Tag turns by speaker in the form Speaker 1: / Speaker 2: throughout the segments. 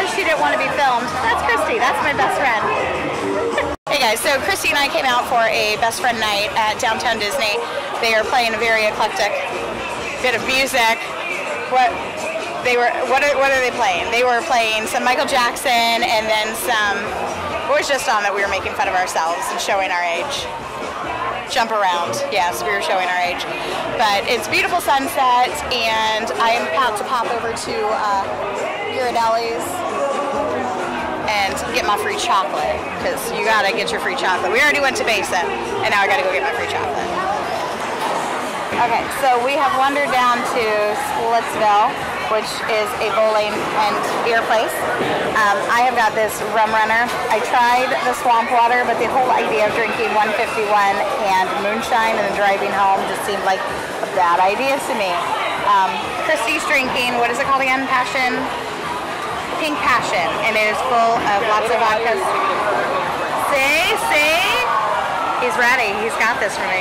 Speaker 1: because she didn't want to be filmed. That's Christy. That's my best friend. Hey guys, so Christy and I came out for a best friend night at Downtown Disney. They are playing a very eclectic bit of music. What are they playing? They were playing some Michael Jackson and then some. What was just on that we were making fun of ourselves and showing our age? Jump around. Yes, we were showing our age. But it's beautiful sunset, and I am about to pop over to Ghirardelli's and get my free chocolate, because you gotta get your free chocolate. We already went to Basin, and now I gotta go get my free chocolate. Okay, so we have wandered down to Splitsville, which is a bowling and beer place. I have got this rum runner. I tried the swamp water, but the whole idea of drinking 151 and moonshine and then driving home just seemed like a bad idea to me. Christy's drinking, what is it called again? Passion? Pink Passion, and it is full of lots of vodkas. See? He's ready. He's got this for me.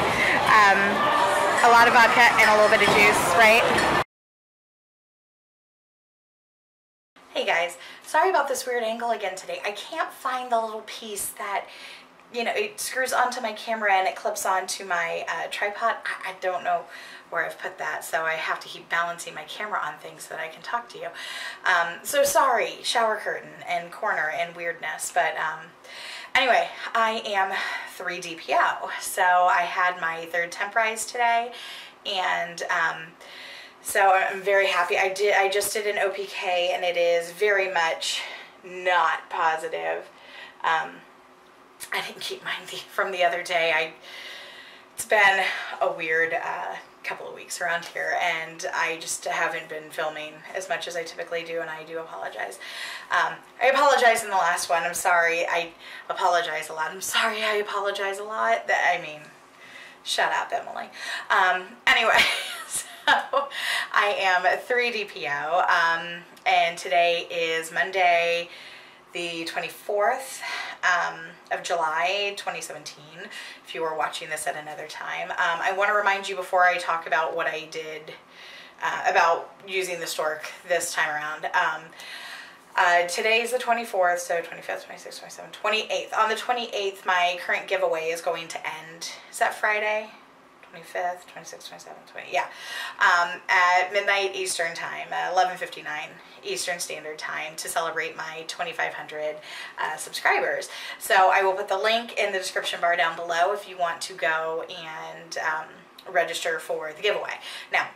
Speaker 1: A lot of vodka and a little bit of juice, right? Hey guys, sorry about this weird angle again today. I can't find the little piece that, you know, it screws onto my camera and it clips onto my tripod. I don't know where I've put that, so I have to keep balancing my camera on things so that I can talk to you. So sorry, shower curtain and corner and weirdness, but anyway, I am 3 DPO, so I had my 3rd temp rise today, and so I'm very happy. I just did an OPK, and it is very much not positive. I didn't keep mine from the other day. It's been a weird couple of weeks around here, and I just haven't been filming as much as I typically do, and I do apologize. I apologize in the last one. I'm sorry. I apologize a lot. I'm sorry. I apologize a lot. I mean, shut up, Emily. Anyway, so I am 3 DPO, and today is Monday, the 24th of July, 2017, if you were watching this at another time. I want to remind you before I talk about what I did about using the Stork this time around. Today's the 24th, so 25th, 26th, 27th, 28th. On the 28th, my current giveaway is going to end. Is that Friday? 25th, 26th, 27th, 20th, yeah. At midnight Eastern time, 11:59 Eastern Standard Time, to celebrate my 2,500 subscribers. So I will put the link in the description bar down below if you want to go and register for the giveaway. Now,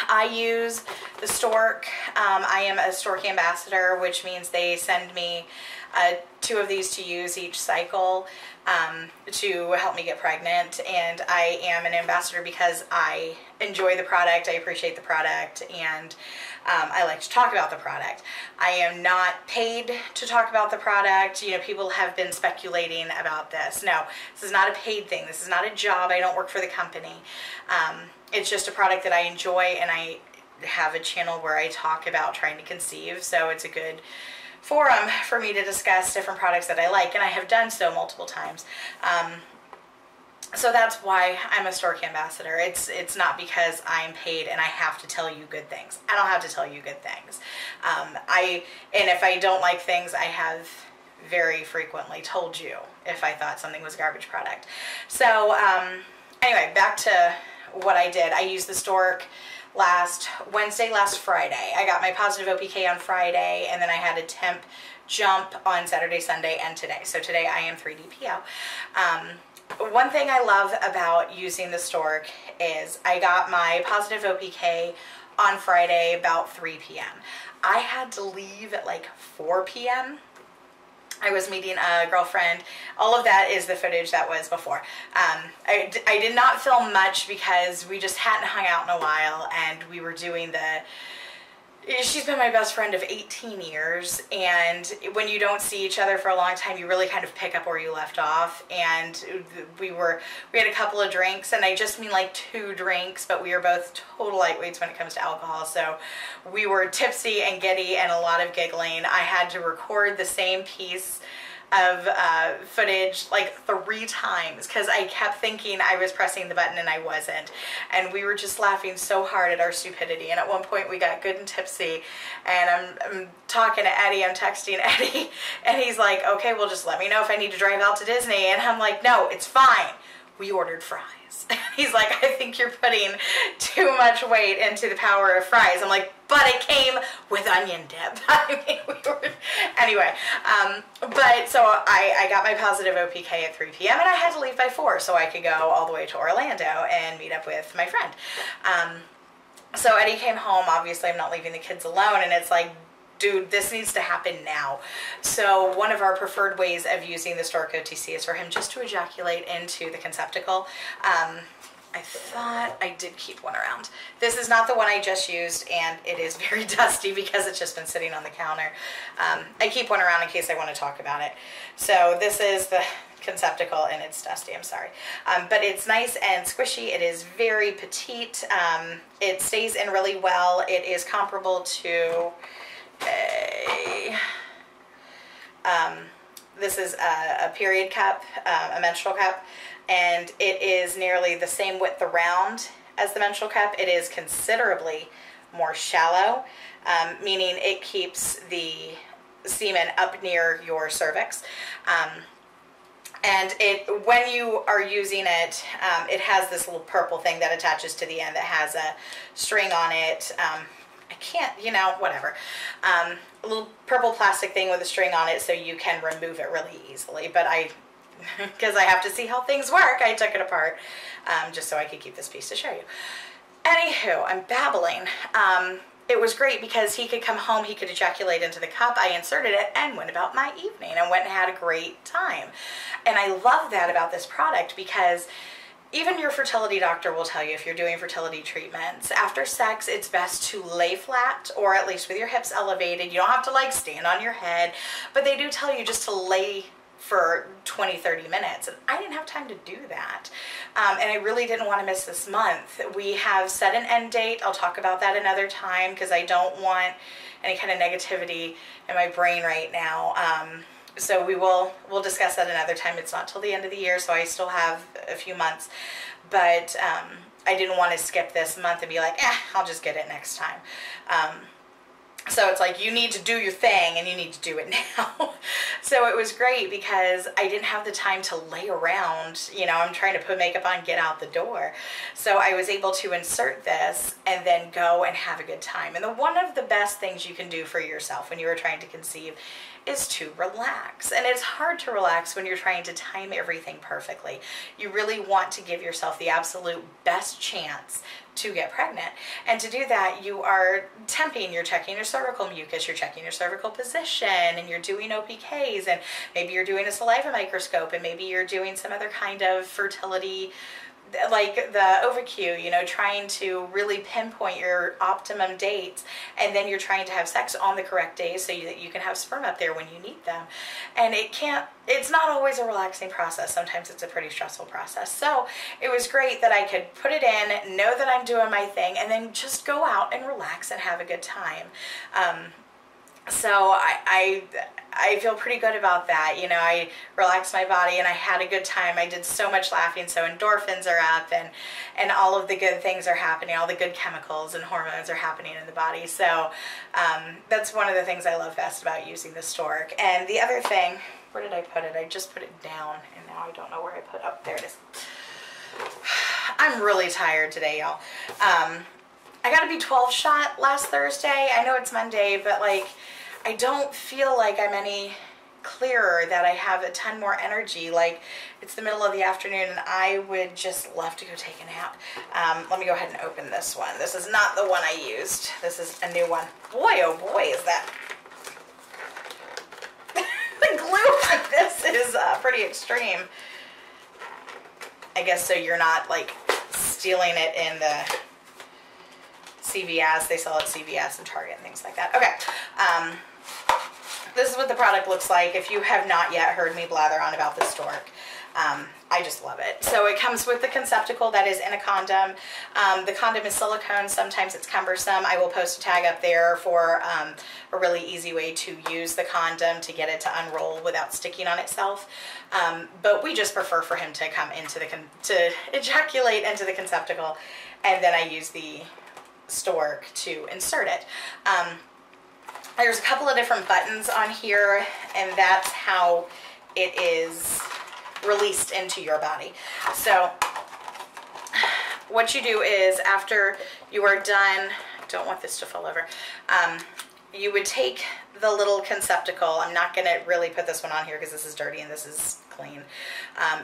Speaker 1: I use the Stork. I am a Stork ambassador, which means they send me 2 of these to use each cycle to help me get pregnant, and I am an ambassador because I enjoy the product, I appreciate the product, and I like to talk about the product. I am not paid to talk about the product. You know, people have been speculating about this. No, this is not a paid thing. This is not a job. I don't work for the company. It's just a product that I enjoy, and I have a channel where I talk about trying to conceive, so it's a good forum for me to discuss different products that I like, and I have done so multiple times. So that's why I'm a Stork ambassador. It's not because I'm paid and I have to tell you good things. I don't have to tell you good things. And if I don't like things, I have very frequently told you if I thought something was a garbage product. So anyway, back to what I did. I used the Stork last Friday. I got my positive OPK on Friday, and then I had a temp jump on Saturday, Sunday, and today. So today I am 3 DPO. One thing I love about using the Stork is I got my positive OPK on Friday about 3 p.m. I had to leave at like 4 p.m. I was meeting a girlfriend. All of that is the footage that was before. I did not film much because we just hadn't hung out in a while, and we were doing she's been my best friend of 18 years, and when you don't see each other for a long time, you really kind of pick up where you left off, and we had a couple of drinks, and I just mean like 2 drinks, but we were both total lightweights when it comes to alcohol, so we were tipsy and giddy and a lot of giggling. I had to record the same piece of footage like 3 times because I kept thinking I was pressing the button and I wasn't. And we were just laughing so hard at our stupidity. And at one point we got good and tipsy, and I'm talking to Eddie, I'm texting Eddie, and he's like, okay, well, just let me know if I need to drive out to Disney. And I'm like, no, it's fine. We ordered fries. He's like, I think you're putting too much weight into the power of fries. I'm like, but it came with onion dip. I mean, anyway, but so I got my positive OPK at 3 p.m. and I had to leave by 4 so I could go all the way to Orlando and meet up with my friend. So Eddie came home. Obviously, I'm not leaving the kids alone, and it's like, dude, this needs to happen now. So one of our preferred ways of using the Stork OTC is for him just to ejaculate into the conceptacle. I thought I did keep one around. This is not the one I just used, and it is very dusty because it's just been sitting on the counter. I keep one around in case I want to talk about it. So this is the conceptacle, and it's dusty, I'm sorry. But it's nice and squishy. It is very petite. It stays in really well. It is comparable to this is a period cup, a menstrual cup, and it is nearly the same width around as the menstrual cup. It is considerably more shallow, meaning it keeps the semen up near your cervix. And when you are using it, it has this little purple thing that attaches to the end that has a string on it. I can't, you know, whatever. A little purple plastic thing with a string on it so you can remove it really easily. But because I have to see how things work, I took it apart just so I could keep this piece to show you. Anywho, I'm babbling. It was great because he could come home, he could ejaculate into the cup, I inserted it, and went about my evening and went and had a great time. And I love that about this product because even your fertility doctor will tell you, if you're doing fertility treatments, after sex, it's best to lay flat, or at least with your hips elevated. You don't have to like stand on your head, but they do tell you just to lay for 20-30 minutes, and I didn't have time to do that. And I really didn't want to miss this month. We have set an end date. I'll talk about that another time because I don't want any kind of negativity in my brain right now. So we'll discuss that another time. It's not till the end of the year, so I still have a few months. But I didn't want to skip this month and be like, I'll just get it next time. So it's like, you need to do your thing and you need to do it now. So it was great because I didn't have the time to lay around. You know, I'm trying to put makeup on, get out the door. So I was able to insert this and then go and have a good time. And one of the best things you can do for yourself when you are trying to conceive is to relax. And it's hard to relax when you're trying to time everything perfectly. You really want to give yourself the absolute best chance to get pregnant. And to do that, you are temping, you're checking your cervical mucus, you're checking your cervical position, and you're doing OPKs, and maybe you're doing a saliva microscope, and maybe you're doing some other kind of fertility, like the OvaQ, you know, trying to really pinpoint your optimum dates, and then you're trying to have sex on the correct days so that you can have sperm up there when you need them. And it's not always a relaxing process. Sometimes it's a pretty stressful process. So it was great that I could put it in, know that I'm doing my thing, and then just go out and relax and have a good time. So I feel pretty good about that. You know, I relaxed my body and I had a good time. I did so much laughing, so endorphins are up and all of the good things are happening. All the good chemicals and hormones are happening in the body. So that's one of the things I love best about using the Stork. And the other thing, where did I put it? I just put it down and now I don't know where I put it. Oh, there it is. I'm really tired today, y'all. I got a B12 shot last Thursday. I know it's Monday, but like, I don't feel like I'm any clearer, that I have a ton more energy. Like, it's the middle of the afternoon and I would just love to go take a nap. Let me go ahead and open this one. This is not the one I used. This is a new one. Boy, oh boy, is that... The glue on this is pretty extreme. I guess so you're not like stealing it in the CVS. They sell it at CVS and Target and things like that. Okay. This is what the product looks like if you have not yet heard me blather on about the Stork. I just love it. So it comes with the conceptacle that is in a condom. The condom is silicone. Sometimes it's cumbersome. I will post a tag up there for a really easy way to use the condom to get it to unroll without sticking on itself. But we just prefer for him to come into to ejaculate into the conceptacle, and then I use the Stork to insert it. There's a couple of different buttons on here, and that's how it is released into your body. So what you do is, after you are done, I don't want this to fall over, you would take the little conceptacle. I'm not going to really put this one on here because this is dirty and this is clean.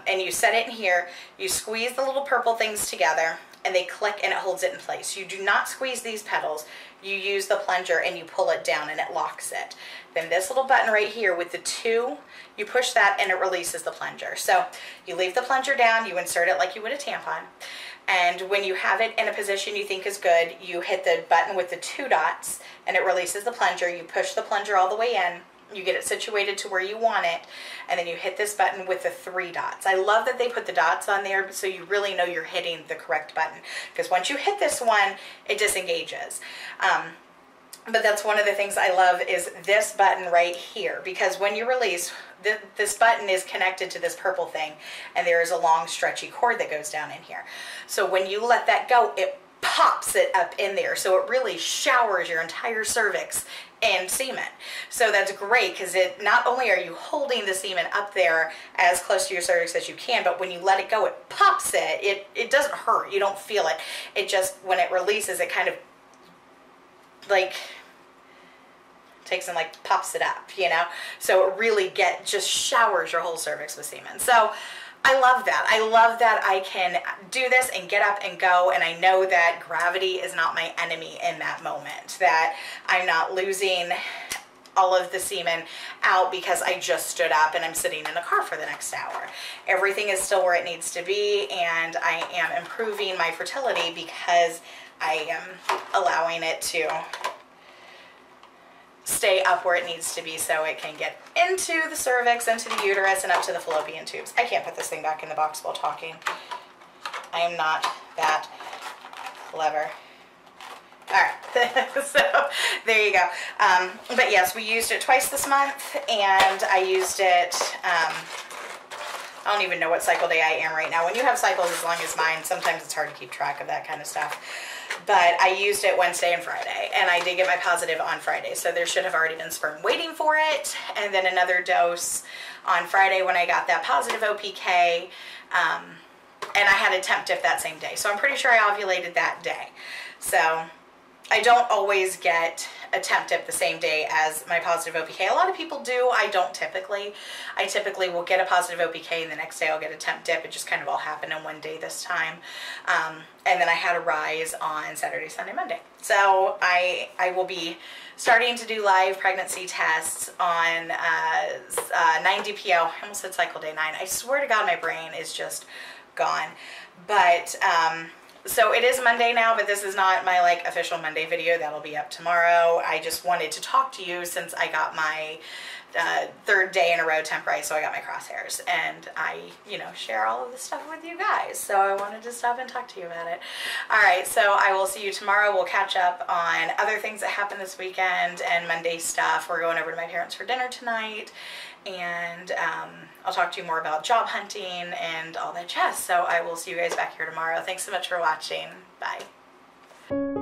Speaker 1: And you set it in here, you squeeze the little purple things together, and they click and it holds it in place. You do not squeeze these pedals. You use the plunger and you pull it down and it locks it. Then this little button right here with the two, you push that and it releases the plunger. So you leave the plunger down, you insert it like you would a tampon. And when you have it in a position you think is good, you hit the button with the two dots and it releases the plunger. You push the plunger all the way in, you get it situated to where you want it, and then you hit this button with the three dots. I love that they put the dots on there so you really know you're hitting the correct button, because once you hit this one, it disengages. But that's one of the things I love is this button right here, because when you release, this button is connected to this purple thing, and there is a long stretchy cord that goes down in here. So when you let that go, it pops it up in there, so it really showers your entire cervix in semen. So that's great, because it not only are you holding the semen up there as close to your cervix as you can, but when you let it go, it pops it. It doesn't hurt. You don't feel it. It just, when it releases, it kind of like takes and like pops it up, you know? So it really just showers your whole cervix with semen. So I love that. I love that I can do this and get up and go, and I know that gravity is not my enemy in that moment, that I'm not losing all of the semen out because I just stood up and I'm sitting in a car for the next hour. Everything is still where it needs to be, and I am improving my fertility because I am allowing it to stay up where it needs to be so it can get into the cervix, into the uterus, and up to the fallopian tubes. I can't put this thing back in the box while talking. I am not that clever. Alright, so there you go. But yes, we used it twice this month, and I used it, I don't even know what cycle day I am right now. When you have cycles as long as mine, sometimes it's hard to keep track of that kind of stuff. But I used it Wednesday and Friday, and I did get my positive on Friday, so there should have already been sperm waiting for it, and then another dose on Friday when I got that positive OPK, and I had a temp dip that same day, so I'm pretty sure I ovulated that day. So I don't always get a temp dip the same day as my positive OPK. A lot of people do. I don't typically. I typically will get a positive OPK and the next day I'll get a temp dip. It just kind of all happened in one day this time. And then I had a rise on Saturday, Sunday, Monday. So I will be starting to do live pregnancy tests on 9 DPO. I almost said cycle day 9. I swear to God my brain is just gone. But so it is Monday now, but this is not my like official Monday video. That'll be up tomorrow. I just wanted to talk to you since I got my third day in a row temp rise, so I got my crosshairs, and I, you know, share all of this stuff with you guys, so I wanted to stop and talk to you about it. Alright, so I will see you tomorrow. We'll catch up on other things that happened this weekend and Monday stuff. We're going over to my parents for dinner tonight, and I'll talk to you more about job hunting and all that jazz. So I will see you guys back here tomorrow. Thanks so much for watching. Bye.